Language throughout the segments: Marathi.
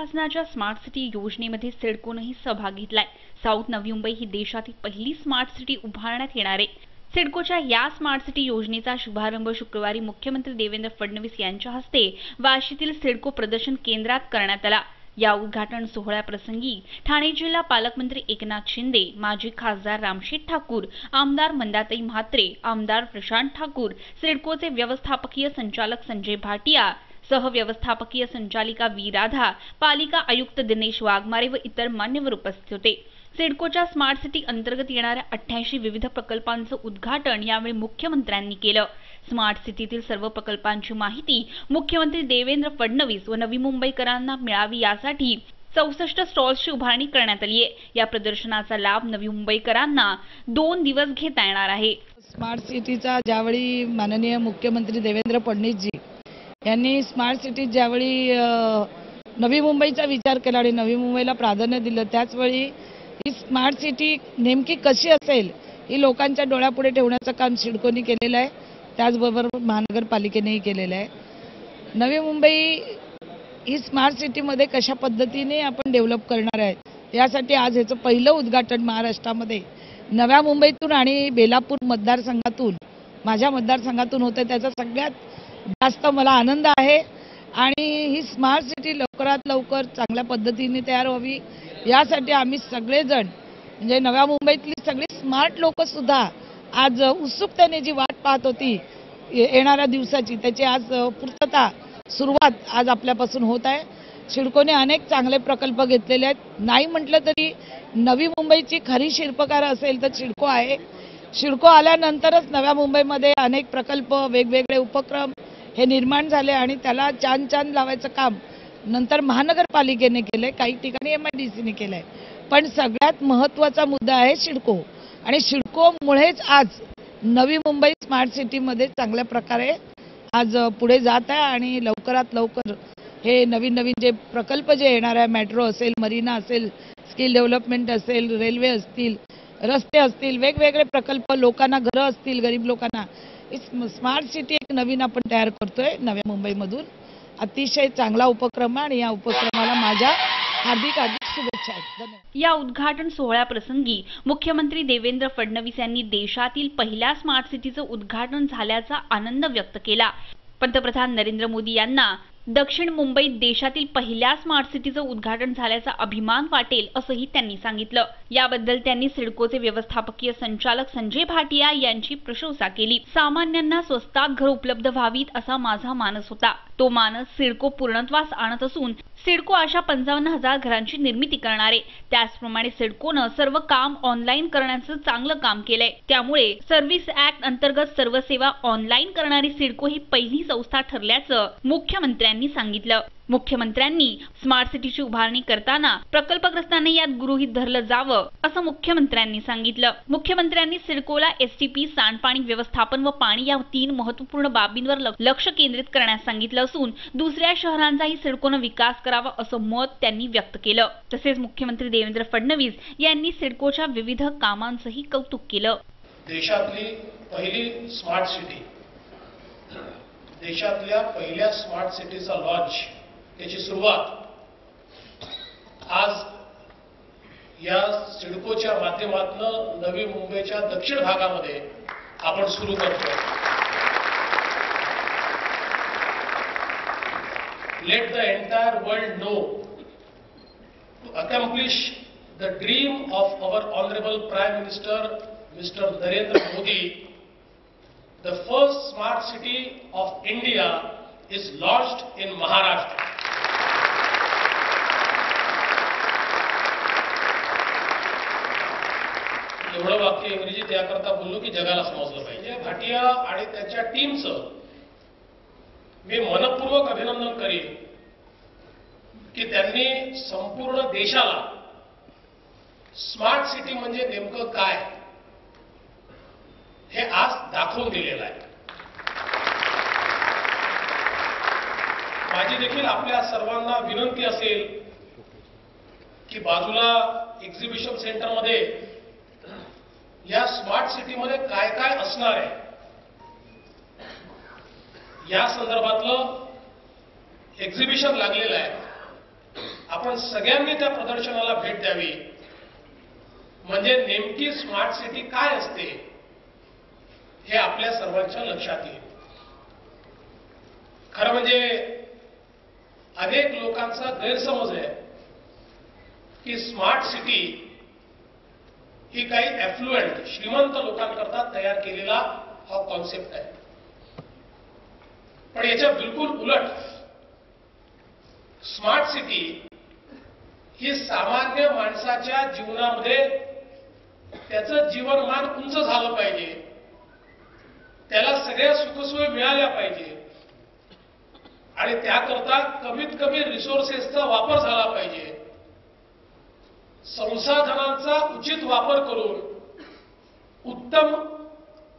शासनाच्या स्मार्ट सिटी योजनेमध्ये सिडकोनंही सहभाग घेतलाय। साऊथ नवी मुंबई ही देशातील पहिली स्मार्ट सिटी उभारण्यात येणार आहे। सिडकोच्या या स्मार्ट सिटी योजनेचा शुभारंभ शुक्रवारी मुख्यमंत्री देवेंद्र फडणवीस यांच्या हस्ते वाशीतील सिडको प्रदर्शन केंद्रात करण्यात आला। या उद्घाटन सोहळ्याप्रसंगी ठाणे जिल्हा पालकमंत्री एकनाथ शिंदे, माजी खासदार रामशेठ ठाकूर, आमदार मंदाताई म्हात्रे, आमदार प्रशांत ठाकूर, सिडकोचे व्यवस्थापकीय संचालक संजय भाटिया, सहव्यवस्थापकीय संचालिका वी राधा, पालिका आयुक्त दिनेश वाघमारे व इतर मान्यवर उपस्थित होते। सिडकोच्या स्मार्ट सिटी अंतर्गत येणाऱ्या 88 विविध प्रकल्पांचं उद्घाटन यावेळी मुख्यमंत्र्यांनी केलं। स्मार्ट सिटीतील सर्व प्रकल्पांची माहिती मुख्यमंत्री देवेंद्र फडणवीस व नवी मुंबईकरांना मिळावी यासाठी 64 स्टॉल्सची उभारणी करण्यात आली आहे। या प्रदर्शनाचा लाभ नवी मुंबईकरांना 2 दिवस घेता येणार आहे। स्मार्ट सिटीचा ज्यावेळी माननीय मुख्यमंत्री देवेंद्र फडणवीसजी यांनी स्मार्ट सिटी ज्यावेळी नवी मुंबईचा विचार केला आणि नवी मुंबईला प्राधान्य दिलं, त्याचवेळी ही स्मार्ट सिटी नेमकी कशी असेल ही लोकांच्या डोळ्यापुढे ठेवण्याचं काम सिडकोनी केलेलं आहे, त्याचबरोबर महानगरपालिकेनेही केलेलं आहे। नवी मुंबई ही स्मार्ट सिटीमध्ये कशा पद्धतीने आपण डेव्हलप करणार आहे यासाठी आज याचं पहिलं उद्घाटन महाराष्ट्रामध्ये नव्या मुंबईतून आणि बेलापूर मतदारसंघातून, माझ्या मतदारसंघातून होतं। त्याचा सगळ्यात जास्त मला आनंद आहे आणि ही स्मार्ट सिटी लवकरात लवकर चांगल्या पद्धतीने तयार व्हावी यासाठी आम्ही सगळेजण म्हणजे नव्या मुंबईतली सगळी स्मार्ट लोक सुद्धा आज उत्सुकतेने जी वाट पाहत होती येणाऱ्या दिवसाची, त्याची आज पूर्तता सुरुवात आज आपल्यापासून होत आहे। सिडकोने अनेक चांगले प्रकल्प घेतलेले आहेत। नाही म्हटलं तरी नवी मुंबईची खरी शिल्पकार असेल तर सिडको आहे। सिडको आल्यानंतरच नव्या मुंबईमध्ये अनेक प्रकल्प, वेगवेगळे उपक्रम हे निर्माण झाले आणि त्याला चांद लावायचं काम नंतर महानगरपालिकेने केलंय, काही ठिकाणी MIDCने केलंय। पण सगळ्यात महत्त्वाचा मुद्दा आहे सिडको आणि सिडकोमुळेच आज नवी मुंबई स्मार्ट सिटीमध्ये चांगल्या प्रकारे आज पुढे जात आहे आणि लवकरात लवकर हे नवीन जे प्रकल्प जे येणार आहे, मेट्रो असेल, मरीना असेल, स्किल डेव्हलपमेंट असेल, रेल्वे असतील, रस्ते असतील, वेगवेगळे प्रकल्प, लोकांना घरं असतील, गरीब लोकांना स्मार्ट सिटी एक नवीन आपण तयार करतोय नव्या मुंबईमधून। अतिशय चांगला उपक्रम आणि या उपक्रमाला माझ्या हार्दिक शुभेच्छा आहेत। धन्यवाद। या उद्घाटन सोहळ्याप्रसंगी मुख्यमंत्री देवेंद्र फडणवीस यांनी देशातील पहिल्या स्मार्ट सिटीचं उद्घाटन झाल्याचा आनंद व्यक्त केला। पंतप्रधान नरेंद्र मोदी यांना दक्षिण मुंबईत देशातील पहिल्या स्मार्ट सिटीचं उद्घाटन झाल्याचा अभिमान वाटेल असंही त्यांनी सांगितलं। याबद्दल त्यांनी सिडकोचे व्यवस्थापकीय संचालक संजय भाटिया यांची प्रशंसा केली। सामान्यांना स्वस्तात घर उपलब्ध व्हावीत असा माझा मानस होता। तो मानस सिडको पूर्णत्वास आणत असून सिडको अशा 55,000 घरांची निर्मिती करणार आहे। त्याचप्रमाणे सिडकोनं सर्व काम ऑनलाईन करण्याचं चांगलं काम केलंय। त्यामुळे सर्व्हिस ऍक्ट अंतर्गत सर्व सेवा ऑनलाईन करणारी सिडको ही पहिली संस्था ठरल्याचं मुख्यमंत्र्यांनी सांगितलं। मुख्यमंत्र्यांनी स्मार्ट सिटीची उभारणी करताना प्रकल्पग्रस्तांनी यात गृहीत धरलं जावं असं मुख्यमंत्र्यांनी सांगितलं। मुख्यमंत्र्यांनी सिडकोला STP, सांडपाणी व्यवस्थापन व पाणी या 3 महत्त्वपूर्ण बाबींवर लक्ष केंद्रित करण्यास सांगितलं असून दुसऱ्या शहरांचाही सिडकोनं विकास करावा असं मत त्यांनी व्यक्त केलं। तसेच मुख्यमंत्री देवेंद्र फडणवीस यांनी सिडकोच्या विविध कामांचंही कौतुक केलं। देशातली पहिली स्मार्ट सिटी, देशातल्या पहिल्या स्मार्ट सिटीचा लॉन्च, त्याची सुरुवात आज या सिडकोच्या माध्यमातून नवी मुंबईच्या दक्षिण भागामध्ये आपण सुरू करतोय। Let the entire world know to accomplish the dream of our honourable prime minister mister Narendra Modi, the first smart city of India is launched in Maharashtra. एवढं वाक्य इंग्रजीत याकरता बोललो की जगाला समजलं पाहिजे। भाटिया आणि त्याच्या टीमचं मी मनपूर्वक अभिनंदन करीन की त्यांनी संपूर्ण देशाला स्मार्ट सिटी म्हणजे नेमकं काय हे आज दाखवून दिलेलं आहे। माझी देखील आपल्या सर्वांना विनंती असेल की बाजूला एक्झिबिशन सेंटरमध्ये या स्मार्ट सिटीमध्ये काय काय असणार आहे या संदर्भातलं एक्झिबिशन लागलेलं आहे। आपण सगळ्यांनी त्या प्रदर्शनाला भेट द्यावी, म्हणजे नेमकी स्मार्ट सिटी काय असते हे आपल्या सर्वांच्या लक्षात येईल. खरं म्हणजे अनेक लोकांचा गैरसमज आहे की स्मार्ट सिटी ही काही ॲफ्लुएंट श्रीमंत लोकांकरता तयार केलेला हा कॉन्सेप्ट आहे. पण याच्या बिलकुल उलट स्मार्ट सिटी ही सामान्य माणसाच्या जीवनामध्ये त्याचं जीवनमान उंच झालं पाहिजे, त्याला सगळ्या सुखसोयी मिळाल्या पाहिजे आणि त्याकरता कमीत कमी रिसोर्सेसचा वापर झाला पाहिजे. संसाधनांचा उचित वापर करून उत्तम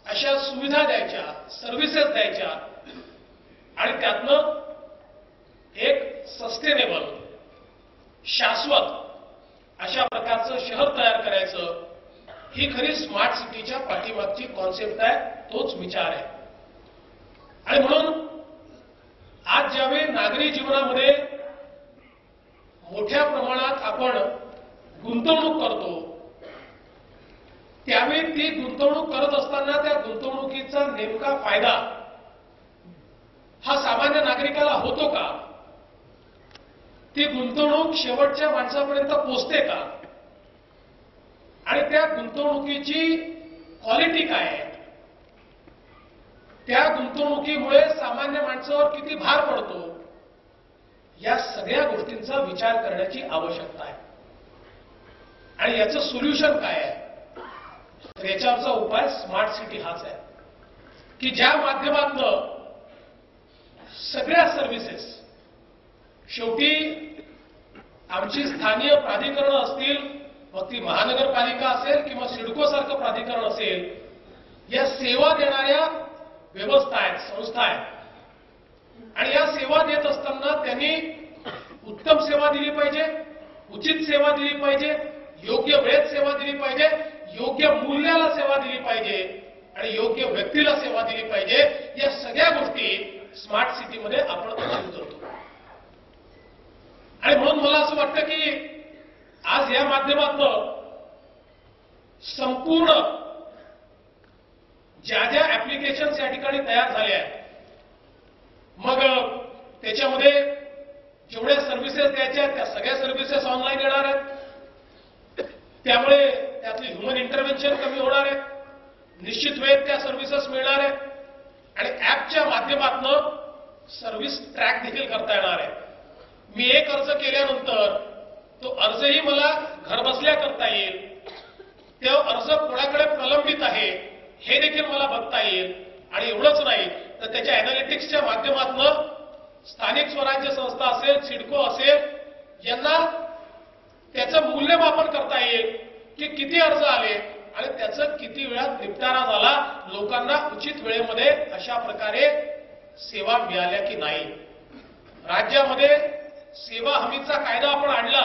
अशा सुविधा द्यायच्या, सर्व्हिसेस द्यायच्या आणि त्यातनं एक सस्टेनेबल शाश्वत अशा प्रकारचं शहर तयार करायचं, ही खरी स्मार्ट सिटीच्या पाठीमागची कॉन्सेप्ट आहे, तोच विचार आहे. आणि म्हणून आज ज्यावेळी नागरी जीवनामध्ये मोठ्या प्रमाणात आपण गुंतवणूक करतो, त्यावेळी ती गुंतवणूक करत असताना त्या गुंतवणुकीचा नेमका फायदा हा सामान्य नागरिकाला होतो का? ती गुंतवणूक शेवटच्या माणसापर्यंत पोहोचते का? आणि त्या गुंतवणुकीची क्वालिटी काय आहे? त्या गुंतवणुकीमुळे सामान्य माणसावर किती भार पडतो? या सगळ्या गोष्टींचा विचार करण्याची आवश्यकता आहे. आणि याचं सोल्युशन काय आहे? तर याच्यावरचा उपाय स्मार्ट सिटी हाच आहे की ज्या माध्यमातून सगळ्या सर्व्हिसेस, शेवटी आमची स्थानिक प्राधिकरण असतील, मग ती महानगरपालिका असेल किंवा सिडको सारखं प्राधिकरण असेल, या सेवा देणाऱ्या व्यवस्था आहेत, संस्था आहेत आणि या सेवा देत असताना त्यांनी उत्तम सेवा दिली पाहिजे, उचित सेवा दिली पाहिजे, योग्य वेळेत सेवा दिली पाहिजे, योग्य मूल्याला सेवा दिली पाहिजे आणि योग्य व्यक्तीला सेवा दिली पाहिजे. या सगळ्या गोष्टी स्मार्ट सिटीमध्ये आपण अचीव करतो. आणि म्हणून मला असं वाटतं की आज या माध्यमातून संपूर्ण ज्या ज्या ऍप्लिकेशन्स या ठिकाणी तयार झाल्या आहेत, मग त्याच्यामध्ये जेवढ्या सर्व्हिसेस द्यायच्या त्या सगळ्या सर्व्हिसेस ऑनलाईन येणार आहेत. त्यामुळे त्यातली ह्युमन इंटरव्हेन्शन कमी होणार आहे, निश्चित वेळेत त्या सर्व्हिसेस मिळणार आहेत आणि ऍपच्या माध्यमातून सर्व्हिस ट्रॅक देखील करता येणार आहे. मी एक अर्ज केल्यानंतर तो अर्जही मला घरबसल्या करता येईल, तो अर्ज कोणाकडे प्रलंबित आहे हे देखील मला बघता येईल. आणि एवढंच नाही तर त्याच्या अॅनालिटिक्सच्या माध्यमातून स्थानिक स्वराज्य संस्था असेल, सिडको असेल, यांना त्याचं मूल्यमापन करता येईल की किती अर्ज आले आणि त्याचं किती वेळात निपटारा झाला, लोकांना उचित वेळेमध्ये अशा प्रकारे सेवा मिळाल्या की नाही. राज्यामध्ये सेवा हमीचा कायदा आपण आणला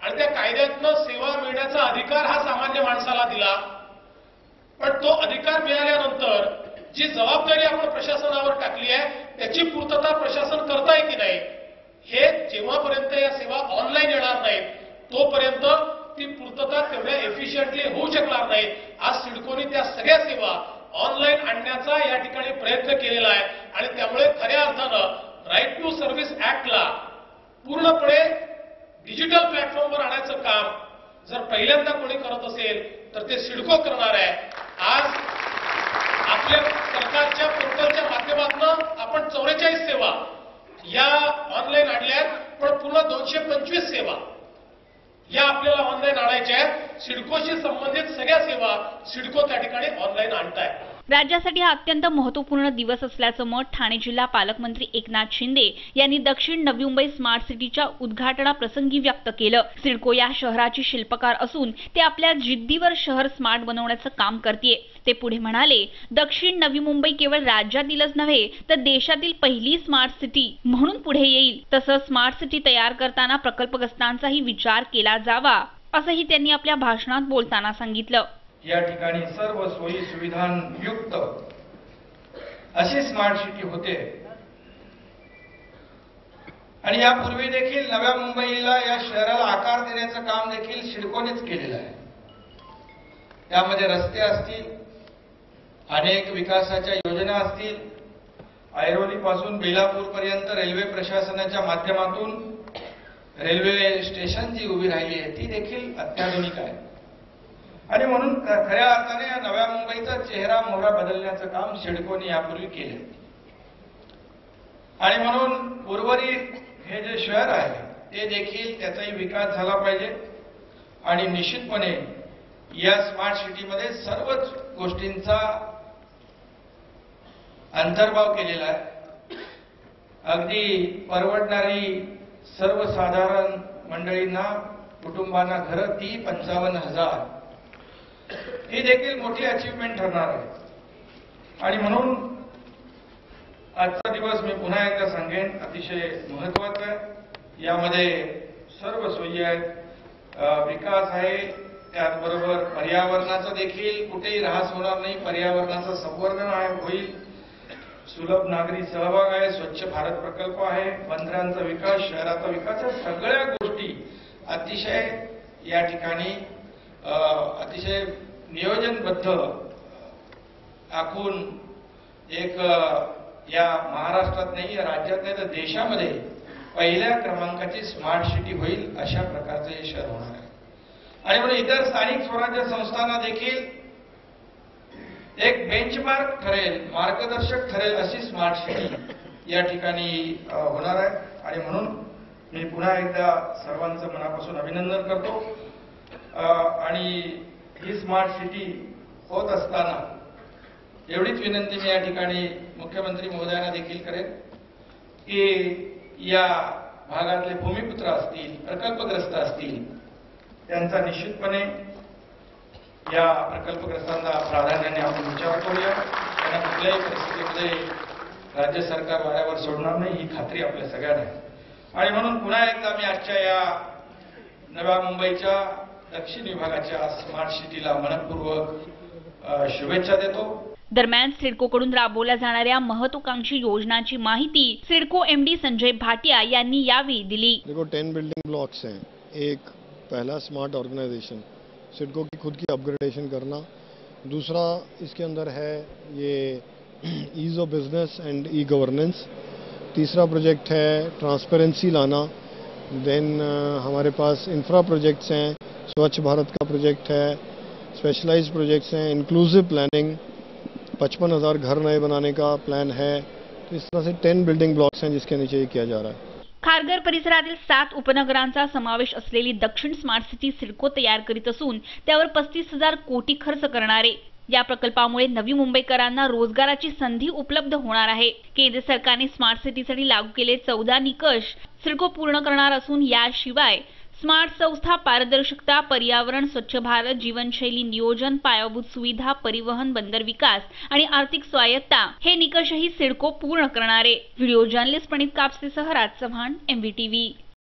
आणि त्या कायद्यातनं सेवा मिळण्याचा अधिकार हा सामान्य माणसाला दिला. पण तो अधिकार मिळाल्यानंतर जी जबाबदारी आपण प्रशासनावर टाकली आहे त्याची पूर्तता प्रशासन करताय की नाही, हे जेव्हापर्यंत या सेवा ऑनलाईन येणार नाहीत तोपर्यंत ती पूर्तता तेवढ्या एफिशियंटली होऊ शकणार नाही. आज सिडकोनी त्या सगळ्या सेवा ऑनलाईन आणण्याचा या ठिकाणी प्रयत्न केलेला आहे आणि त्यामुळे खऱ्या अर्थानं राईट टू सर्व्हिस ऍक्टला पूर्णपणे डिजिटल प्लॅटफॉर्मवर आणायचं काम जर पहिल्यांदा कोणी करत असेल तर ते सिडको करणार आहे. आज आपल्या सरकारच्या पोर्टलच्या माध्यमातून आपण 44 सेवा या ऑनलाईन आणल्यात, पण पुन्हा 225 सेवा या आपल्याला ऑनलाईन आणायच्या आहेत. सिडकोशी संबंधित सगळ्या सेवा सिडको त्या ठिकाणी ऑनलाईन आणताय. राज्यासाठी हा अत्यंत महत्त्वपूर्ण दिवस असल्याचं मत ठाणे जिल्हा पालकमंत्री एकनाथ शिंदे यांनी दक्षिण नवी मुंबई स्मार्ट सिटीच्या उद्घाटनाप्रसंगी व्यक्त केलं. सिडको या शहराची शिल्पकार असून ते आपल्या जिद्दीवर शहर स्मार्ट बनवण्याचं काम करतेय. ते पुढे म्हणाले, दक्षिण नवी मुंबई केवळ राज्यातीलच नव्हे तर देशातील पहिली स्मार्ट सिटी म्हणून पुढे येईल. तसंच स्मार्ट सिटी तयार करताना प्रकल्पग्रस्तांचाही विचार केला जावा असंही त्यांनी आपल्या भाषणात बोलताना सांगितलं. या ठिकाणी सर्व सोयी सुविधांयुक्त अशी स्मार्ट सिटी होते. आणि यापूर्वी देखील नव्या मुंबईला या शहराला आकार देण्याचं काम देखील सिडकोनेच केलेलं आहे. त्यामध्ये रस्ते असतील, अनेक विकासाच्या योजना असतील, ऐरोलीपासून बेलापूर पर्यंत रेल्वे प्रशासनाच्या माध्यमातून रेल्वे स्टेशन जी उभी राहिली आहे ती देखील अत्याधुनिक आहे. आणि म्हणून खऱ्या अर्थाने या नव्या मुंबईचा चेहरा मोहरा बदलण्याचं काम सिडकोने यापूर्वी केले. आणि म्हणून उर्वरित हे जे शहर आहे ते देखील त्याचाही विकास झाला पाहिजे. आणि निश्चितपणे या स्मार्ट सिटीमध्ये सर्वच गोष्टींचा अंतर्भाव केलेला आहे. अगदी परवडणारी सर्वसाधारण मंडळींना, कुटुंबांना घरं ती 55,000 ही देखील मोठी अचीवमेंट ठरणार आहे. आणि म्हणून आजचा दिवस मी पुन्हा एकदा सांगेन अतिशय महत्वाचा आहे. यामध्ये सर्व सोयी आहेत, विकास आहे, त्याचबरोबर पर्यावरणाचा देखील कुठेही ऱ्हास होणार नाही, पर्यावरणाचं संवर्धन होईल, सुलभ नागरी सहभाग आहे, स्वच्छ भारत प्रकल्प आहे, बंदरांचा विकास, शहराचा विकास, या सगळ्या गोष्टी अतिशय या ठिकाणी अतिशय नियोजनबद्ध आखून एक या महाराष्ट्रात नाही, या राज्यात नाही तर देशामध्ये पहिल्या क्रमांकाची स्मार्ट सिटी होईल अशा प्रकारचं हे शहर होणार आहे. आणि म्हणून इतर स्थानिक स्वराज्य संस्थांना देखील एक बेंचमार्क ठरेल, मार्गदर्शक ठरेल अशी स्मार्ट सिटी या ठिकाणी होणार आहे. आणि म्हणून मी पुन्हा एकदा सर्वांचं मनापासून अभिनंदन करतो. आणि ही स्मार्ट सिटी होत असताना एवढीच विनंती मी या ठिकाणी मुख्यमंत्री महोदयांना देखील करेन की या भागातले भूमिपुत्र असतील, प्रकल्पग्रस्त असतील, त्यांचा निश्चितपणे या प्रकल्पग्रस्तांना प्राधान्याने आपण विचार करूया. त्यांना कुठल्याही परिस्थितीमध्ये राज्य सरकार वाऱ्यावर सोडणार नाही ही खात्री आपल्या सगळ्यांना आहे. आणि म्हणून पुन्हा एकदा मी आजच्या या नव्या मुंबईच्या दक्षिण विभागाच्या स्मार्ट सिटीला मनपूर्वक शुभेच्छा देतो. दरम्यान सिडकोकडून राबवल्या जाणाऱ्या महत्वाकांक्षी योजनांची माहिती सिडको एमडी संजय भाटिया यांनी यावेळी दिली. देखो 10 बिल्डिंग ब्लॉक्स हैं. एक पहला स्मार्ट ऑर्गेनाइजेशन, सिडको की खुद की अपग्रेडेशन करना. दूसरा इसके अंदर है ये ease of business and e governance. तीसरा प्रोजेक्ट है ट्रांसपेरेंसी लाना. देन हमारे पास इंफ्रा प्रोजेक्ट्स हैं, स्वच्छ भारत का प्रोजेक्ट है, स्पेशलाइज्ड प्रोजेक्ट्स हैं, इंक्लूसिव प्लानिंग, 55,000 घर नए बनाने का प्लान है. तो इस तरह से 10 बिल्डिंग ब्लॉक्स हैं जिसके नीचे ये किया जा रहा है. खारघर परिसरातील 7 उपनगरांचा समावेश असलेली दक्षिण स्मार्ट सिटी सिडको तयार करीत असून त्यावर 35,000 कोटी खर्च करणार आहे. या प्रकल्पामुळे नवी मुंबईकरांना रोजगाराची संधी उपलब्ध होणार आहे. केंद्र सरकारने स्मार्ट सिटीसाठी लागू केले 14 निकष सिडको पूर्ण करणार असून याशिवाय स्मार्ट संस्था, पारदर्शकता, पर्यावरण, स्वच्छ भारत, जीवनशैली नियोजन, पायाभूत सुविधा, परिवहन, बंदर विकास आणि आर्थिक स्वायत्ता हे निकषही सिडको पूर्ण करणार आहे. व्हिडिओ जर्नलिस्ट प्रणित कापसेसह राज चव्हाण, MVTV.